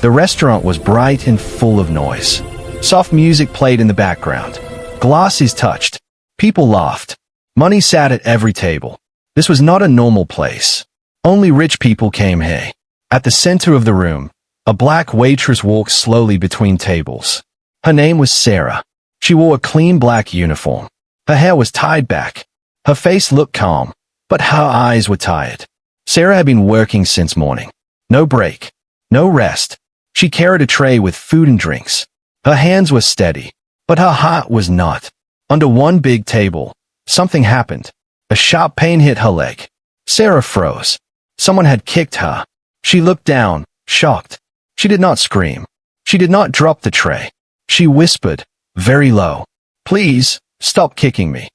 The restaurant was bright and full of noise. Soft music played in the background. Glasses touched. People laughed. Money sat at every table. This was not a normal place. Only rich people came here. At the center of the room, a black waitress walked slowly between tables. Her name was Sarah. She wore a clean black uniform. Her hair was tied back. Her face looked calm, but her eyes were tired. Sarah had been working since morning. No break. No rest. She carried a tray with food and drinks. Her hands were steady, but her heart was not. Under one big table, something happened. A sharp pain hit her leg. Sarah froze. Someone had kicked her. She looked down, shocked. She did not scream. She did not drop the tray. She whispered, very low, "Please, stop kicking me."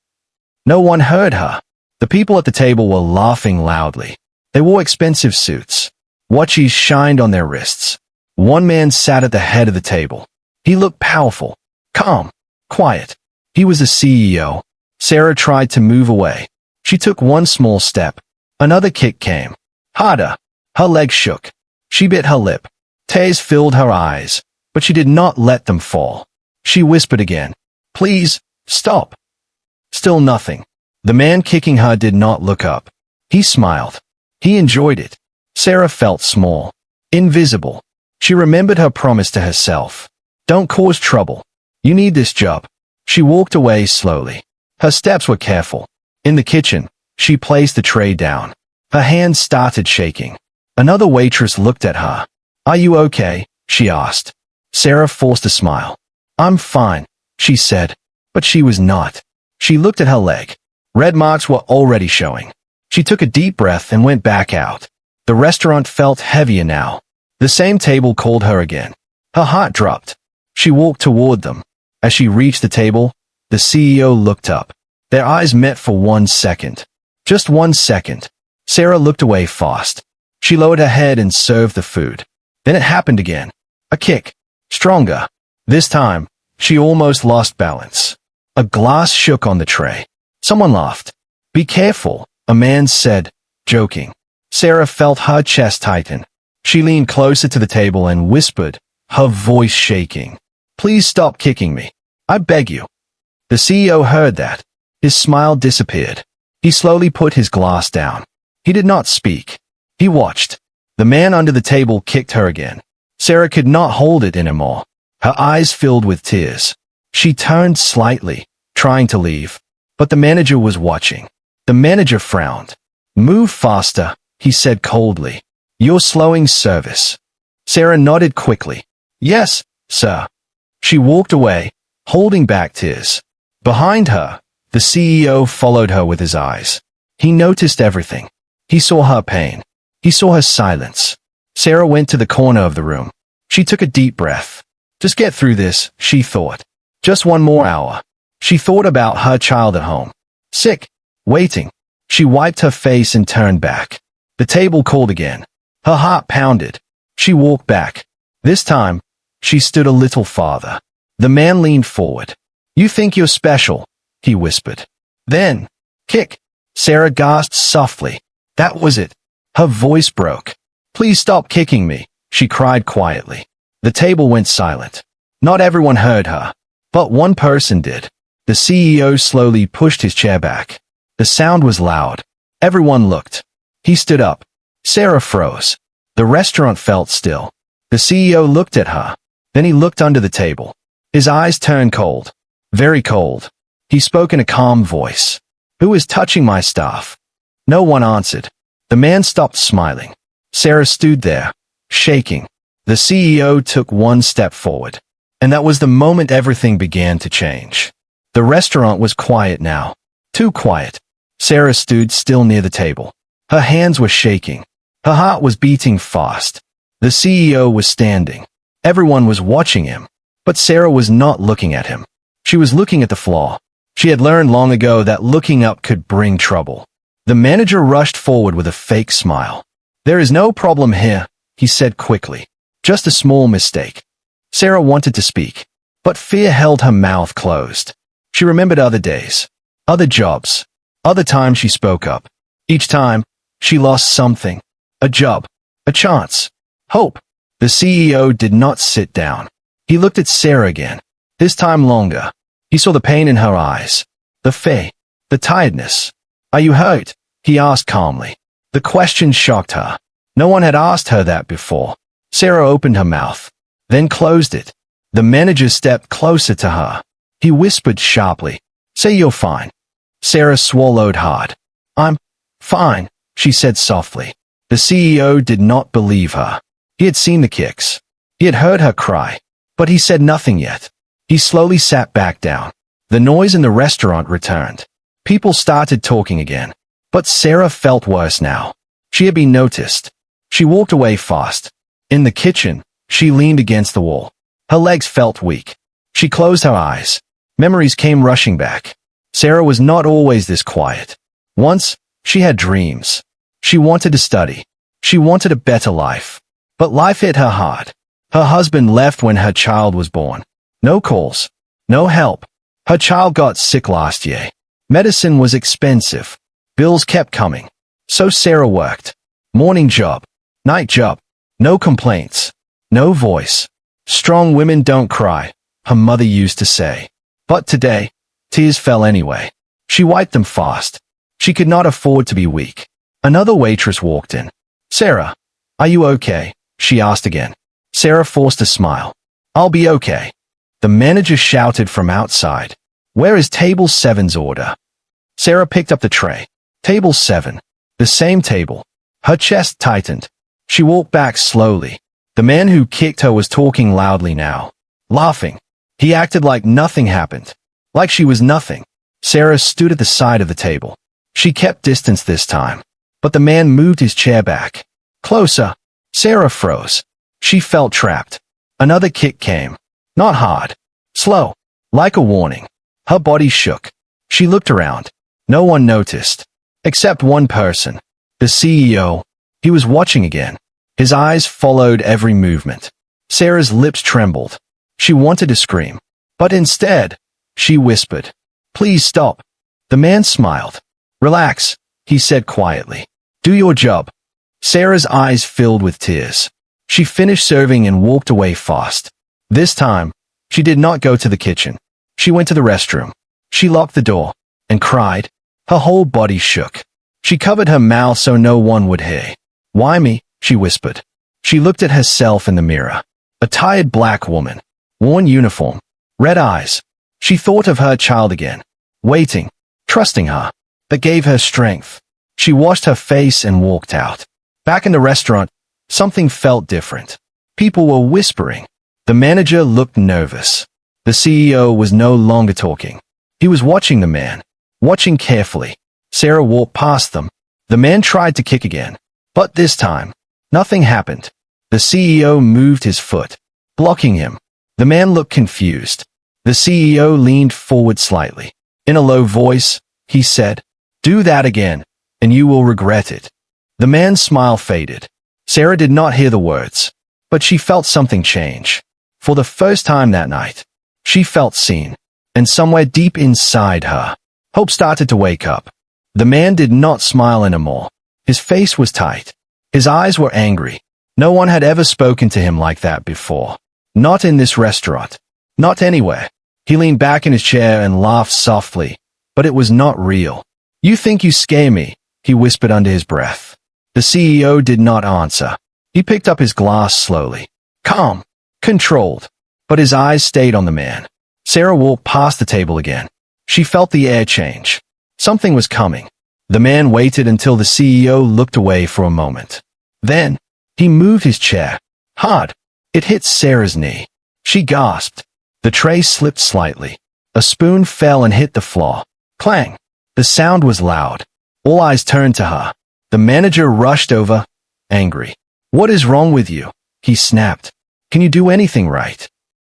No one heard her. The people at the table were laughing loudly. They wore expensive suits. Watches shined on their wrists. One man sat at the head of the table. He looked powerful, calm, quiet. He was the CEO. Sarah tried to move away. She took one small step. Another kick came. Harder. Her leg shook. She bit her lip. Tears filled her eyes, but she did not let them fall. She whispered again, "Please, stop." Still nothing. The man kicking her did not look up. He smiled. He enjoyed it. Sarah felt small, invisible. She remembered her promise to herself. Don't cause trouble. You need this job. She walked away slowly. Her steps were careful. In the kitchen, she placed the tray down. Her hands started shaking. Another waitress looked at her. "Are you okay?" she asked. Sarah forced a smile. "I'm fine," she said, but she was not. She looked at her leg. Red marks were already showing. She took a deep breath and went back out. The restaurant felt heavier now. The same table called her again. Her heart dropped. She walked toward them. As she reached the table, the CEO looked up. Their eyes met for 1 second. Just 1 second. Sarah looked away fast. She lowered her head and served the food. Then it happened again. A kick. Stronger. This time, she almost lost balance. A glass shook on the tray. Someone laughed. "Be careful," a man said, joking. Sarah felt her chest tighten. She leaned closer to the table and whispered, her voice shaking, "Please stop kicking me. I beg you." The CEO heard that. His smile disappeared. He slowly put his glass down. He did not speak. He watched. The man under the table kicked her again. Sarah could not hold it anymore. Her eyes filled with tears. She turned slightly, trying to leave. But the manager was watching. The manager frowned. "Move faster," he said coldly. "You're slowing service." Sarah nodded quickly. "Yes, sir." She walked away, holding back tears. Behind her, the CEO followed her with his eyes. He noticed everything. He saw her pain. He saw her silence. Sarah went to the corner of the room. She took a deep breath. Just get through this, she thought. Just one more hour. She thought about her child at home. Sick. Waiting. She wiped her face and turned back. The table called again. Her heart pounded. She walked back. This time, she stood a little farther. The man leaned forward. "You think you're special," he whispered. "Then, kick." Sarah gasped softly. That was it. Her voice broke. "Please stop kicking me," she cried quietly. The table went silent. Not everyone heard her, but one person did. The CEO slowly pushed his chair back. The sound was loud. Everyone looked. He stood up. Sarah froze. The restaurant felt still. The CEO looked at her. Then he looked under the table. His eyes turned cold. Very cold. He spoke in a calm voice. "Who is touching my staff?" No one answered. The man stopped smiling. Sarah stood there, shaking. The CEO took one step forward. And that was the moment everything began to change. The restaurant was quiet now. Too quiet. Sarah stood still near the table. Her hands were shaking. Her heart was beating fast. The CEO was standing. Everyone was watching him. But Sarah was not looking at him. She was looking at the floor. She had learned long ago that looking up could bring trouble. The manager rushed forward with a fake smile. "There is no problem here," he said quickly. "Just a small mistake." Sarah wanted to speak, but fear held her mouth closed. She remembered other days, other jobs, other times she spoke up. Each time, she lost something. A job, a chance, hope. The CEO did not sit down. He looked at Sarah again, this time longer. He saw the pain in her eyes, the fear, the tiredness. "Are you hurt?" he asked calmly. The question shocked her. No one had asked her that before. Sarah opened her mouth, then closed it. The manager stepped closer to her. He whispered sharply, "Say you're fine." Sarah swallowed hard. "I'm fine," she said softly. The CEO did not believe her. He had seen the kicks. He had heard her cry, but he said nothing yet. He slowly sat back down. The noise in the restaurant returned. People started talking again. But Sarah felt worse now. She had been noticed. She walked away fast. In the kitchen, she leaned against the wall. Her legs felt weak. She closed her eyes. Memories came rushing back. Sarah was not always this quiet. Once, she had dreams. She wanted to study. She wanted a better life. But life hit her hard. Her husband left when her child was born. No calls. No help. Her child got sick last year. Medicine was expensive. Bills kept coming. So Sarah worked. Morning job. Night job. No complaints. No voice. Strong women don't cry, her mother used to say. But today, tears fell anyway. She wiped them fast. She could not afford to be weak. Another waitress walked in. "Sarah, are you okay?" she asked again. Sarah forced a smile. "I'll be okay." The manager shouted from outside. "Where is table 7's order?" Sarah picked up the tray. Table 7. The same table. Her chest tightened. She walked back slowly. The man who kicked her was talking loudly now. Laughing. He acted like nothing happened. Like she was nothing. Sarah stood at the side of the table. She kept distance this time. But the man moved his chair back. Closer. Sarah froze. She felt trapped. Another kick came. Not hard. Slow. Like a warning. Her body shook. She looked around. No one noticed. Except one person. The CEO. He was watching again. His eyes followed every movement. Sarah's lips trembled. She wanted to scream. But instead, she whispered, "Please stop." The man smiled. "Relax," he said quietly. "Do your job." Sarah's eyes filled with tears. She finished serving and walked away fast. This time, she did not go to the kitchen. She went to the restroom. She locked the door and cried. Her whole body shook. She covered her mouth so no one would hear. "Why me?" she whispered. She looked at herself in the mirror. A tired black woman. Worn uniform. Red eyes. She thought of her child again. Waiting. Trusting her. That gave her strength. She washed her face and walked out. Back in the restaurant, something felt different. People were whispering. The manager looked nervous. The CEO was no longer talking. He was watching the man. Watching carefully. Sarah walked past them. The man tried to kick again. But this time, nothing happened. The CEO moved his foot, blocking him. The man looked confused. The CEO leaned forward slightly. In a low voice, he said, "Do that again, and you will regret it." The man's smile faded. Sarah did not hear the words, but she felt something change. For the first time that night, she felt seen, and somewhere deep inside her, hope started to wake up. The man did not smile anymore. His face was tight. His eyes were angry. No one had ever spoken to him like that before. Not in this restaurant. Not anywhere. He leaned back in his chair and laughed softly, but it was not real. "You think you scare me," he whispered under his breath. The CEO did not answer. He picked up his glass slowly. Calm. Controlled. But his eyes stayed on the man. Sarah walked past the table again. She felt the air change. Something was coming. The man waited until the CEO looked away for a moment. Then, he moved his chair. Hard. It hit Sarah's knee. She gasped. The tray slipped slightly. A spoon fell and hit the floor. Clang. The sound was loud. All eyes turned to her. The manager rushed over, angry. "What is wrong with you?" he snapped. "Can you do anything right?"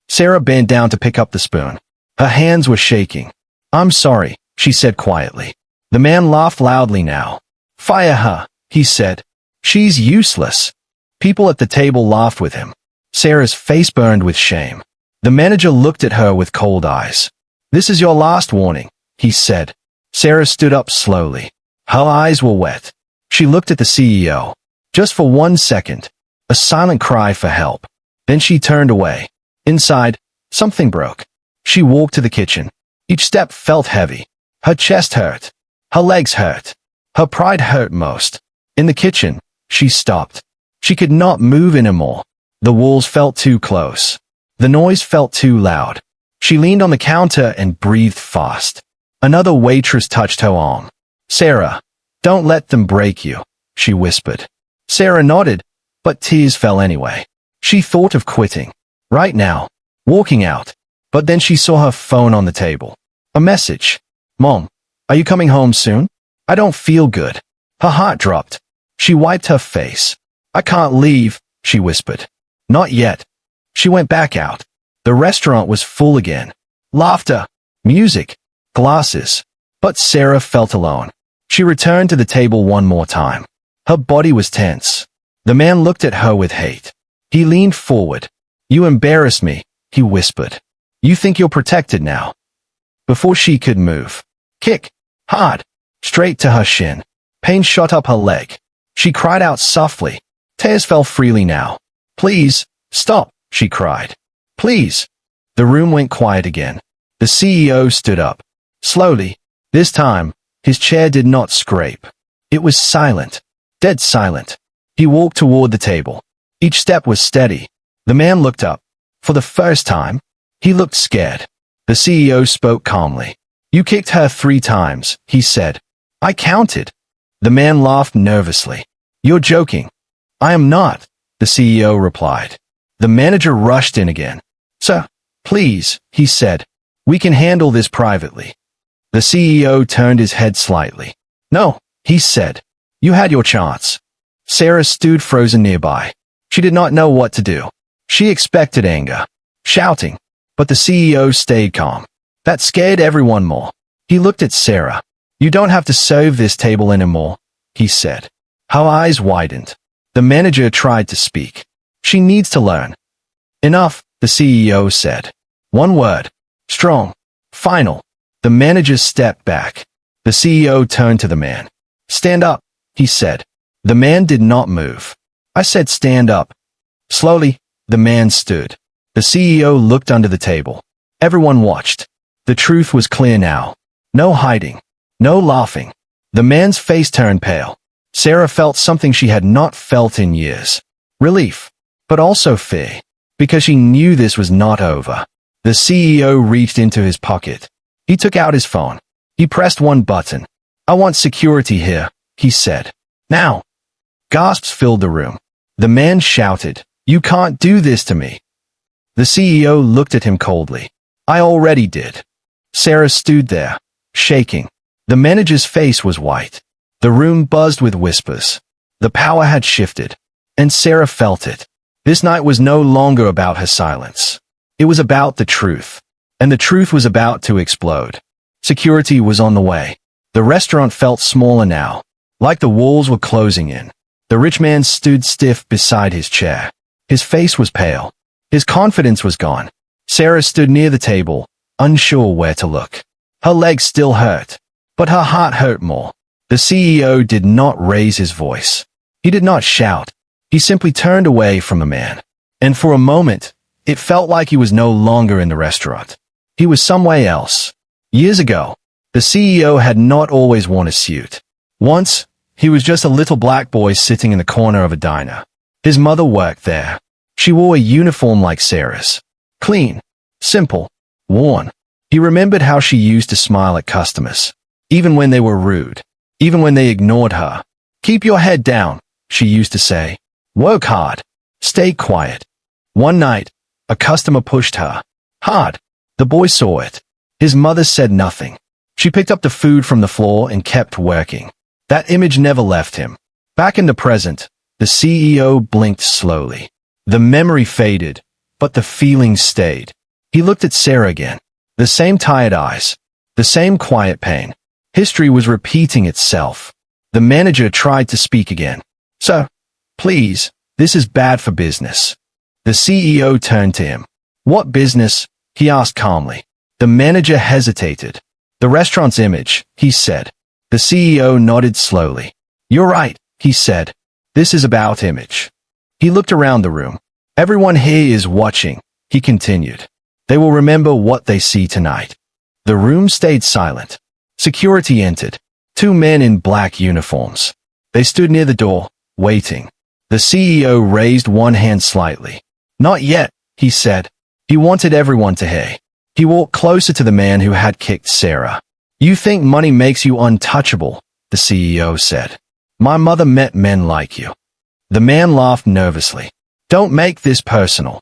Sarah bent down to pick up the spoon. Her hands were shaking. "I'm sorry," she said quietly. The man laughed loudly now. "Fire her," he said. "She's useless." People at the table laughed with him. Sarah's face burned with shame. The manager looked at her with cold eyes. "This is your last warning," he said. Sarah stood up slowly. Her eyes were wet. She looked at the CEO. Just for 1 second. A silent cry for help. Then she turned away. Inside, something broke. She walked to the kitchen. Each step felt heavy. Her chest hurt. Her legs hurt. Her pride hurt most. In the kitchen, she stopped. She could not move anymore. The walls felt too close. The noise felt too loud. She leaned on the counter and breathed fast. Another waitress touched her arm. "Sarah, don't let them break you," she whispered. Sarah nodded, but tears fell anyway. She thought of quitting. Right now. Walking out. But then she saw her phone on the table. A message. "Mom, are you coming home soon? I don't feel good." Her heart dropped. She wiped her face. "I can't leave," she whispered. "Not yet." She went back out. The restaurant was full again. Laughter, music, glasses. But Sarah felt alone. She returned to the table one more time. Her body was tense. The man looked at her with hate. He leaned forward. "You embarrass me," he whispered. "You think you're protected now?" Before she could move. Kick. Hard. Straight to her shin. Pain shot up her leg. She cried out softly. Tears fell freely now. "Please, stop," she cried. "Please." The room went quiet again. The CEO stood up. Slowly. This time, his chair did not scrape. It was silent. Dead silent. He walked toward the table. Each step was steady. The man looked up. For the first time, he looked scared. The CEO spoke calmly. "You kicked her 3 times, he said. "I counted." The man laughed nervously. "You're joking." "I am not," the CEO replied. The manager rushed in again. "Sir, please," he said. "We can handle this privately." The CEO turned his head slightly. "No," he said. "You had your chance." Sarah stood frozen nearby. She did not know what to do. She expected anger, shouting, but the CEO stayed calm. That scared everyone more. He looked at Sarah. "You don't have to serve this table anymore," he said. Her eyes widened. The manager tried to speak. "She needs to learn." "Enough," the CEO said. One word. Strong. Final. The manager stepped back. The CEO turned to the man. "Stand up," he said. The man did not move. "I said stand up." Slowly, the man stood. The CEO looked under the table. Everyone watched. The truth was clear now. No hiding. No laughing. The man's face turned pale. Sarah felt something she had not felt in years. Relief. But also fear. Because she knew this was not over. The CEO reached into his pocket. He took out his phone. He pressed one button. "I want security here," he said. "Now." Gasps filled the room. The man shouted, "You can't do this to me." The CEO looked at him coldly. "I already did." Sarah stood there, shaking. The manager's face was white. The room buzzed with whispers. The power had shifted. And Sarah felt it. This night was no longer about her silence. It was about the truth. And the truth was about to explode. Security was on the way. The restaurant felt smaller now, like the walls were closing in. The rich man stood stiff beside his chair. His face was pale. His confidence was gone. Sarah stood near the table, unsure where to look. Her legs still hurt, but her heart hurt more. The CEO did not raise his voice. He did not shout. He simply turned away from the man. And for a moment, it felt like he was no longer in the restaurant. He was somewhere else. Years ago, the CEO had not always worn a suit. Once, he was just a little black boy sitting in the corner of a diner. His mother worked there. She wore a uniform like Sarah's. Clean, simple, worn. He remembered how she used to smile at customers, even when they were rude, even when they ignored her. "Keep your head down," she used to say. "Work hard. Stay quiet." One night, a customer pushed her. Hard. The boy saw it. His mother said nothing. She picked up the food from the floor and kept working. That image never left him. Back in the present, the CEO blinked slowly. The memory faded, but the feeling stayed. He looked at Sarah again. The same tired eyes. The same quiet pain. History was repeating itself. The manager tried to speak again. "Sir, please, this is bad for business." The CEO turned to him. "What business?" he asked calmly. The manager hesitated. "The restaurant's image," he said. The CEO nodded slowly. "You're right," he said. "This is about image." He looked around the room. Everyone here is watching, he continued. They will remember what they see tonight. The room stayed silent. Security entered. 2 men in black uniforms. They stood near the door, waiting. The CEO raised one hand slightly. Not yet, he said. He wanted everyone to hear. He walked closer to the man who had kicked Sarah. You think money makes you untouchable, the CEO said. My mother met men like you. The man laughed nervously. Don't make this personal.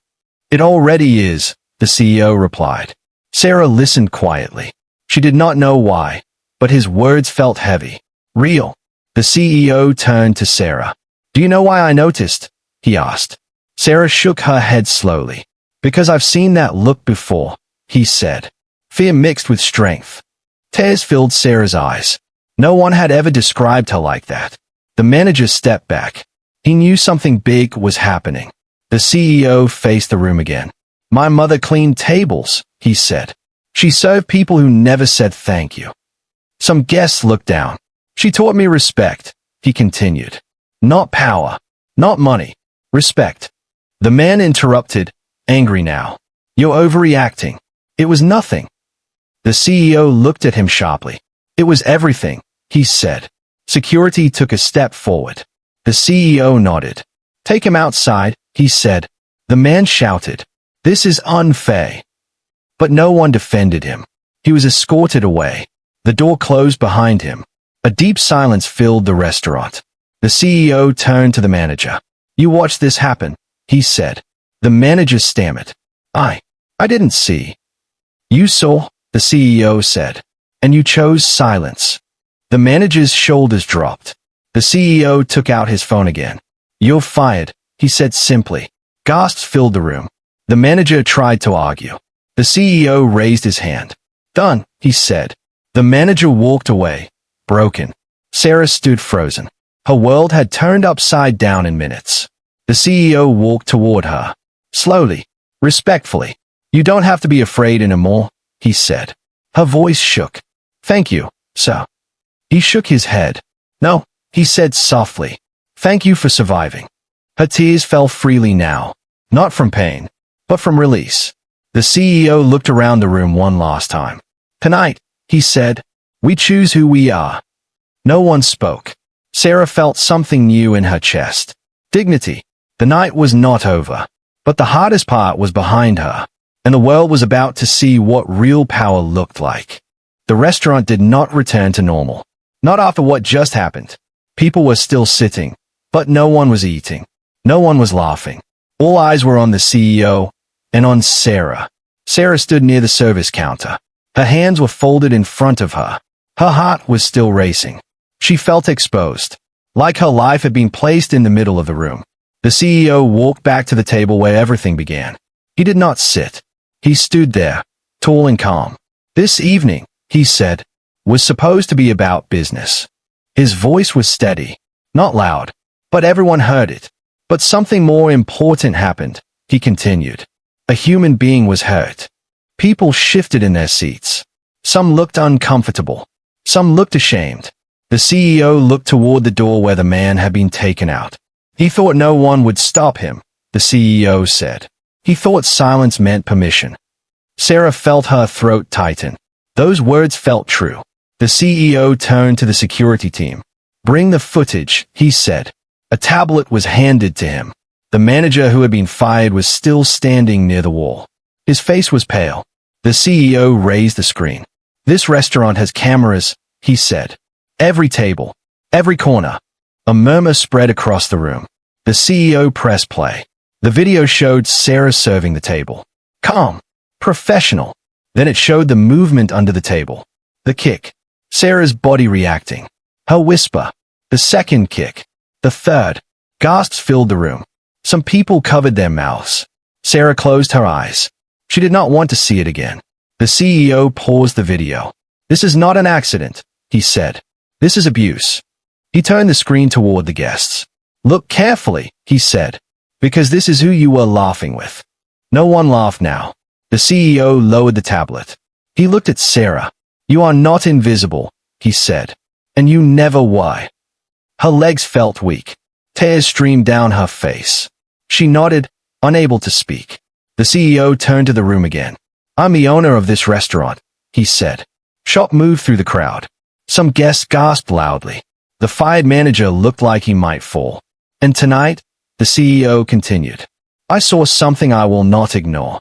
It already is, the CEO replied. Sarah listened quietly. She did not know why, but his words felt heavy. Real. The CEO turned to Sarah. Do you know why I noticed? He asked. Sarah shook her head slowly. Because I've seen that look before, he said. Fear mixed with strength. Tears filled Sarah's eyes. No one had ever described her like that. The manager stepped back. He knew something big was happening. The CEO faced the room again. My mother cleaned tables, he said. She served people who never said thank you. Some guests looked down. She taught me respect, he continued. Not power, not money, respect. The man interrupted, angry now. You're overreacting. It was nothing. The CEO looked at him sharply. It was everything, he said. Security took a step forward. The CEO nodded. Take him outside, he said. The man shouted. This is unfair. But no one defended him. He was escorted away. The door closed behind him. A deep silence filled the restaurant. The CEO turned to the manager. You watched this happen, he said. The manager stammered. I didn't see. You saw, the CEO said. And you chose silence. The manager's shoulders dropped. The CEO took out his phone again. You're fired, he said simply. Gasps filled the room. The manager tried to argue. The CEO raised his hand. Done, he said. The manager walked away, broken. Sarah stood frozen. Her world had turned upside down in minutes. The CEO walked toward her. Slowly, respectfully. You don't have to be afraid anymore, he said. Her voice shook. Thank you, sir. He shook his head. No, he said softly. Thank you for surviving. Her tears fell freely now. Not from pain, but from release. The CEO looked around the room one last time. Tonight, he said, we choose who we are. No one spoke. Sarah felt something new in her chest. Dignity. The night was not over. But the hardest part was behind her, and the world was about to see what real power looked like. The restaurant did not return to normal. Not after what just happened. People were still sitting, but no one was eating. No one was laughing. All eyes were on the CEO and on Sarah. Sarah stood near the service counter. Her hands were folded in front of her. Her heart was still racing. She felt exposed, like her life had been placed in the middle of the room. The CEO walked back to the table where everything began. He did not sit. He stood there, tall and calm. This evening, he said, was supposed to be about business. His voice was steady, not loud, but everyone heard it. But something more important happened, he continued. A human being was hurt. People shifted in their seats. Some looked uncomfortable. Some looked ashamed. The CEO looked toward the door where the man had been taken out. He thought no one would stop him, the CEO said. He thought silence meant permission. Sarah felt her throat tighten. Those words felt true. The CEO turned to the security team. Bring the footage, he said. A tablet was handed to him. The manager who had been fired was still standing near the wall. His face was pale. The CEO raised the screen. This restaurant has cameras, he said. Every table, every corner. A murmur spread across the room. The CEO pressed play. The video showed Sarah serving the table. Calm. Professional. Then it showed the movement under the table. The kick. Sarah's body reacting. Her whisper. The second kick. The third. Gasps filled the room. Some people covered their mouths. Sarah closed her eyes. She did not want to see it again. The CEO paused the video. This is not an accident, he said. This is abuse. He turned the screen toward the guests. Look carefully, he said, because this is who you were laughing with. No one laughed now. The CEO lowered the tablet. He looked at Sarah. You are not invisible, he said. And you never were. Her legs felt weak. Tears streamed down her face. She nodded, unable to speak. The CEO turned to the room again. "I'm the owner of this restaurant," he said. Shock moved through the crowd. Some guests gasped loudly. The fired manager looked like he might fall. "And tonight," the CEO continued, "I saw something I will not ignore."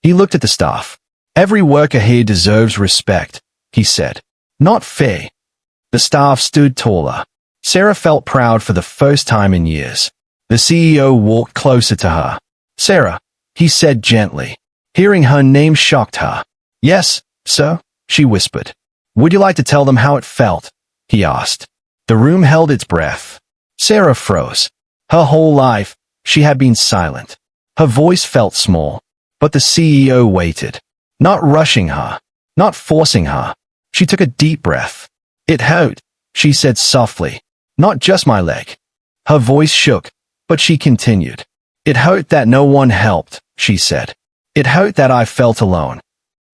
He looked at the staff. "Every worker here deserves respect," he said. "Not fair." The staff stood taller. Sarah felt proud for the first time in years. The CEO walked closer to her. "Sarah," he said gently. Hearing her name shocked her. "Yes, sir," she whispered. "Would you like to tell them how it felt?" he asked. The room held its breath. Sarah froze. Her whole life, she had been silent. Her voice felt small, but the CEO waited, not rushing her, not forcing her. She took a deep breath. "It hurt," she said softly. "Not just my leg." Her voice shook, but she continued. "It hurt that no one helped," she said. "It hurt that I felt alone."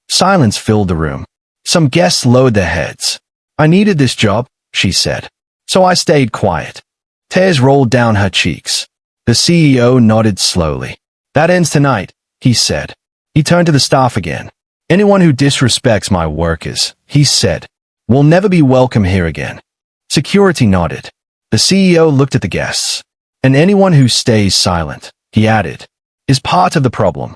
Silence filled the room. Some guests lowered their heads. "I needed this job," she said. "So I stayed quiet." Tears rolled down her cheeks. The CEO nodded slowly. "That ends tonight," he said. He turned to the staff again. "Anyone who disrespects my workers," he said, "will never be welcome here again." Security nodded. The CEO looked at the guests. "And anyone who stays silent," he added, "is part of the problem."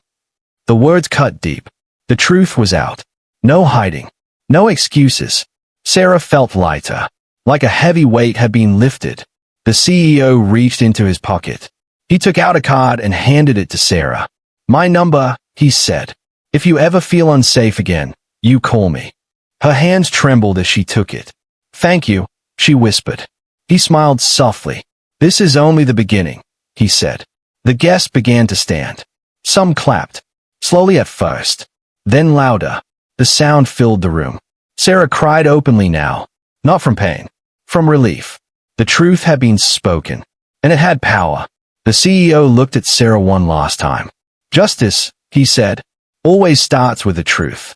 The words cut deep. The truth was out. No hiding. No excuses. Sarah felt lighter, like a heavy weight had been lifted. The CEO reached into his pocket. He took out a card and handed it to Sarah. "My number," he said. "If you ever feel unsafe again, you call me." Her hands trembled as she took it. "Thank you," she whispered. He smiled softly. "This is only the beginning," he said. The guests began to stand. Some clapped, slowly at first, then louder. The sound filled the room. Sarah cried openly now, not from pain, from relief. The truth had been spoken, and it had power. The CEO looked at Sarah one last time. "Justice," he said, "always starts with the truth."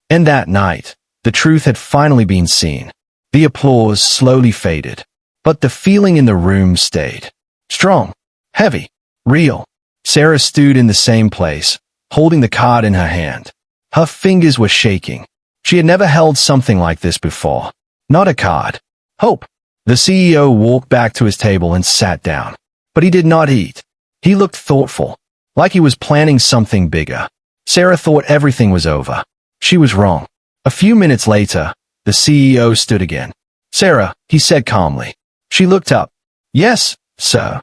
And that night, the truth had finally been seen. The applause slowly faded, but the feeling in the room stayed. Strong, heavy, real. Sarah stood in the same place, holding the card in her hand. Her fingers were shaking. She had never held something like this before. Not a card. Hope. The CEO walked back to his table and sat down. But he did not eat. He looked thoughtful, like he was planning something bigger. Sarah thought everything was over. She was wrong. A few minutes later, the CEO stood again. "Sarah," he said calmly. She looked up. "Yes, sir."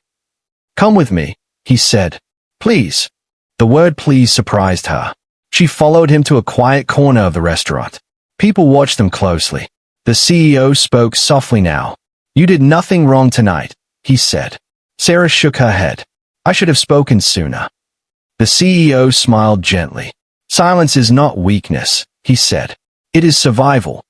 "Come with me," he said. "Please." The word please surprised her. She followed him to a quiet corner of the restaurant. People watched them closely. The CEO spoke softly now. "You did nothing wrong tonight," he said. Sarah shook her head. "I should have spoken sooner." The CEO smiled gently. "Silence is not weakness," he said. "It is survival."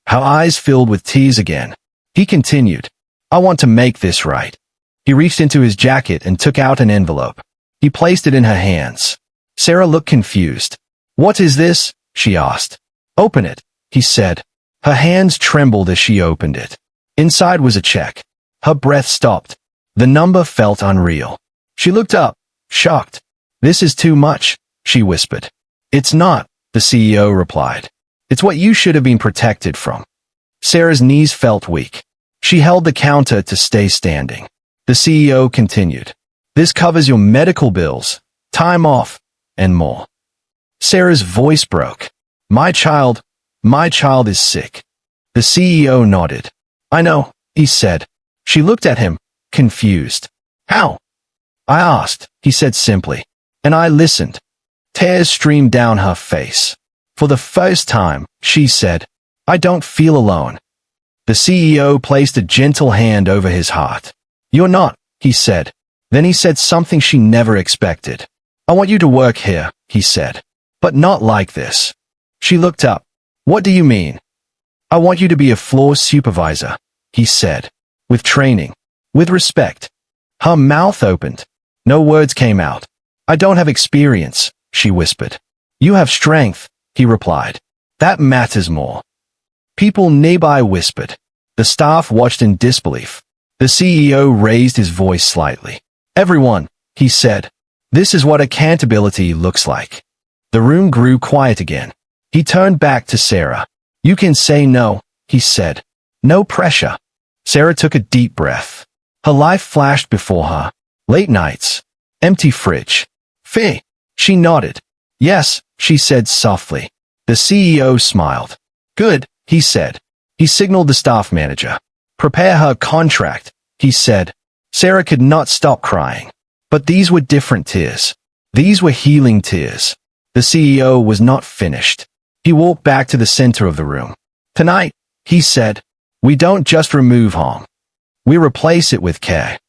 Her eyes filled with tears again. He continued, "I want to make this right." He reached into his jacket and took out an envelope. He placed it in her hands. Sarah looked confused. "What is this?" she asked. "Open it," he said. Her hands trembled as she opened it. Inside was a check. Her breath stopped. The number felt unreal. She looked up, shocked. "This is too much," she whispered. "It's not," the CEO replied. "It's what you should have been protected from." Sarah's knees felt weak. She held the counter to stay standing. The CEO continued, "This covers your medical bills, time off, and more." Sarah's voice broke. My child is sick." The CEO nodded. "I know," he said. She looked at him, confused. "How?" "I asked," he said simply. "And I listened." Tears streamed down her face. "For the first time," she said, "I don't feel alone." The CEO placed a gentle hand over his heart. "You're not," he said. Then he said something she never expected. "I want you to work here," he said. "But not like this." She looked up. "What do you mean?" "I want you to be a floor supervisor," he said. "With training. With respect." Her mouth opened. No words came out. "I don't have experience," she whispered. "You have strength," he replied. "That matters more." People nearby whispered. The staff watched in disbelief. The CEO raised his voice slightly. "Everyone," he said, This is what accountability looks like. The room grew quiet again. He turned back to Sarah. You can say no, he said. No pressure. Sarah took a deep breath. Her life flashed before her. Late nights. Empty fridge. Fear. She nodded. Yes, she said softly. The CEO smiled. Good, he said. He signaled the staff manager. Prepare her contract, he said. Sarah could not stop crying. But these were different tears. These were healing tears. The CEO was not finished. He walked back to the center of the room. Tonight, he said, we don't just remove harm. We replace it with care.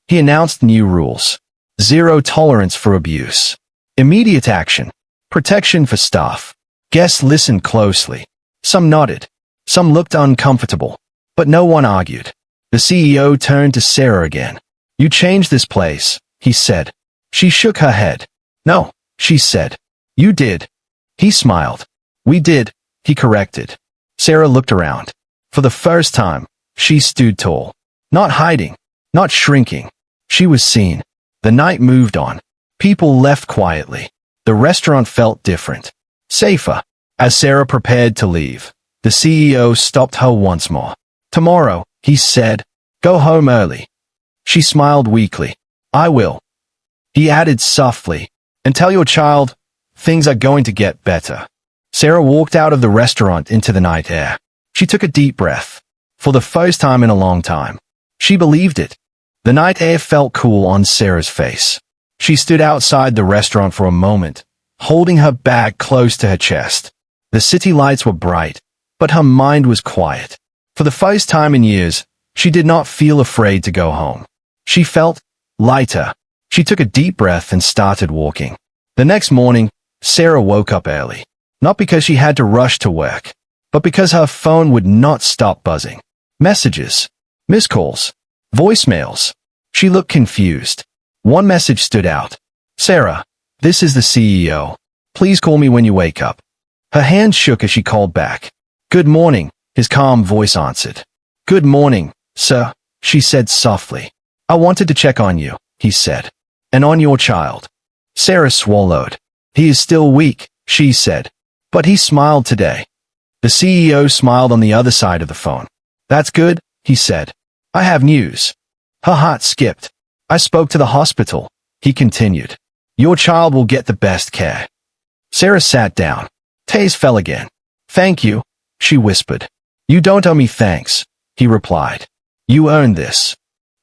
He announced new rules. Zero tolerance for abuse. Immediate action. Protection for staff. Guests listened closely. Some nodded. Some looked uncomfortable. But no one argued. The CEO turned to Sarah again. You changed this place, he said. She shook her head. No, she said. You did. He smiled. We did, he corrected. Sarah looked around. For the first time, she stood tall. Not hiding. Not shrinking. She was seen. The night moved on. People left quietly. The restaurant felt different. Safer. As Sarah prepared to leave, the CEO stopped her once more. Tomorrow, he said, go home early. She smiled weakly. I will. He added softly, and tell your child, things are going to get better. Sarah walked out of the restaurant into the night air. She took a deep breath. For the first time in a long time, she believed it. The night air felt cool on Sarah's face. She stood outside the restaurant for a moment, holding her bag close to her chest. The city lights were bright, but her mind was quiet. For the first time in years, she did not feel afraid to go home. She felt lighter. She took a deep breath and started walking. The next morning, Sarah woke up early. Not because she had to rush to work, but because her phone would not stop buzzing. Messages, missed calls, voicemails. She looked confused. One message stood out. Sarah, this is the CEO. Please call me when you wake up. Her hand shook as she called back. Good morning, his calm voice answered. Good morning, sir, she said softly. I wanted to check on you, he said. And on your child. Sarah swallowed. He is still weak, she said. But he smiled today. The CEO smiled on the other side of the phone. That's good, he said. I have news. Her heart skipped. I spoke to the hospital, he continued. Your child will get the best care. Sarah sat down. Tears fell again. Thank you, she whispered. You don't owe me thanks, he replied. You earned this.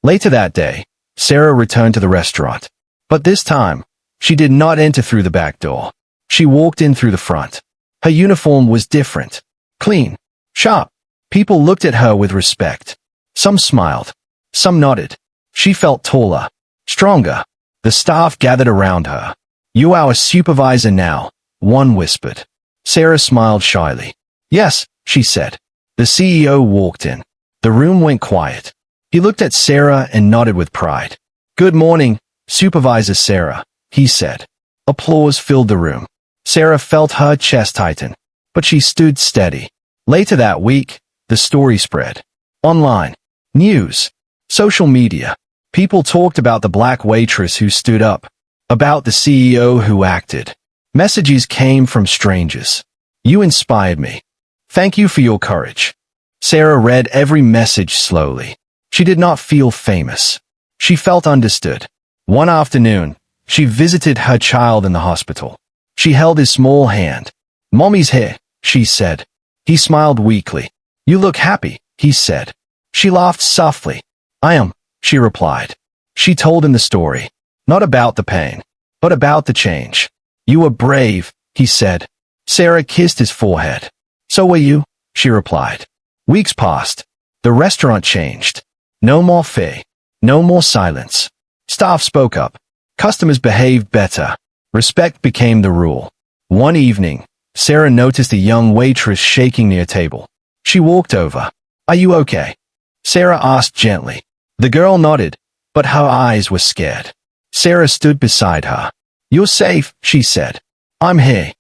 Later that day, Sarah returned to the restaurant. But this time, she did not enter through the back door. She walked in through the front. Her uniform was different. Clean. Sharp. People looked at her with respect. Some smiled. Some nodded. She felt taller. Stronger. The staff gathered around her. You are a supervisor now, one whispered. Sarah smiled shyly. Yes, she said. The CEO walked in. The room went quiet. He looked at Sarah and nodded with pride. Good morning, Supervisor Sarah, he said. Applause filled the room. Sarah felt her chest tighten, but she stood steady. Later that week, the story spread. Online. News. Social media. People talked about the black waitress who stood up. About the CEO who acted. Messages came from strangers. You inspired me. Thank you for your courage. Sarah read every message slowly. She did not feel famous. She felt understood. One afternoon, she visited her child in the hospital. She held his small hand. Mommy's here, she said. He smiled weakly. You look happy, he said. She laughed softly. I am, she replied. She told him the story. Not about the pain, but about the change. You were brave, he said. Sarah kissed his forehead. So were you, she replied. Weeks passed. The restaurant changed. No more fear. No more silence. Staff spoke up. Customers behaved better. Respect became the rule. One evening, Sarah noticed a young waitress shaking near a table. She walked over. Are you okay? Sarah asked gently. The girl nodded, but her eyes were scared. Sarah stood beside her. You're safe, she said. I'm here.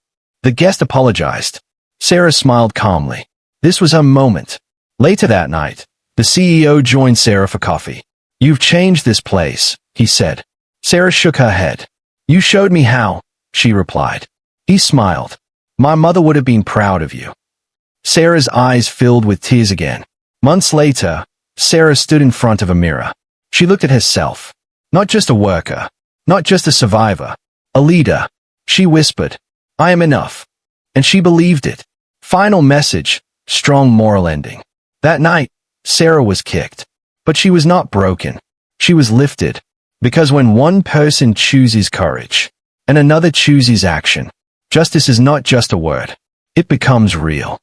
The guest apologized. Sarah smiled calmly. This was her moment. Later that night, the CEO joined Sarah for coffee. You've changed this place, he said. Sarah shook her head. You showed me how, she replied. He smiled. My mother would have been proud of you. Sarah's eyes filled with tears again. Months later, Sarah stood in front of a mirror. She looked at herself. Not just a worker. Not just a survivor. A leader. She whispered, I am enough. And she believed it. Final message, strong moral ending. That night, Sarah was kicked. But she was not broken. She was lifted. Because when one person chooses courage, and another chooses action, justice is not just a word. It becomes real.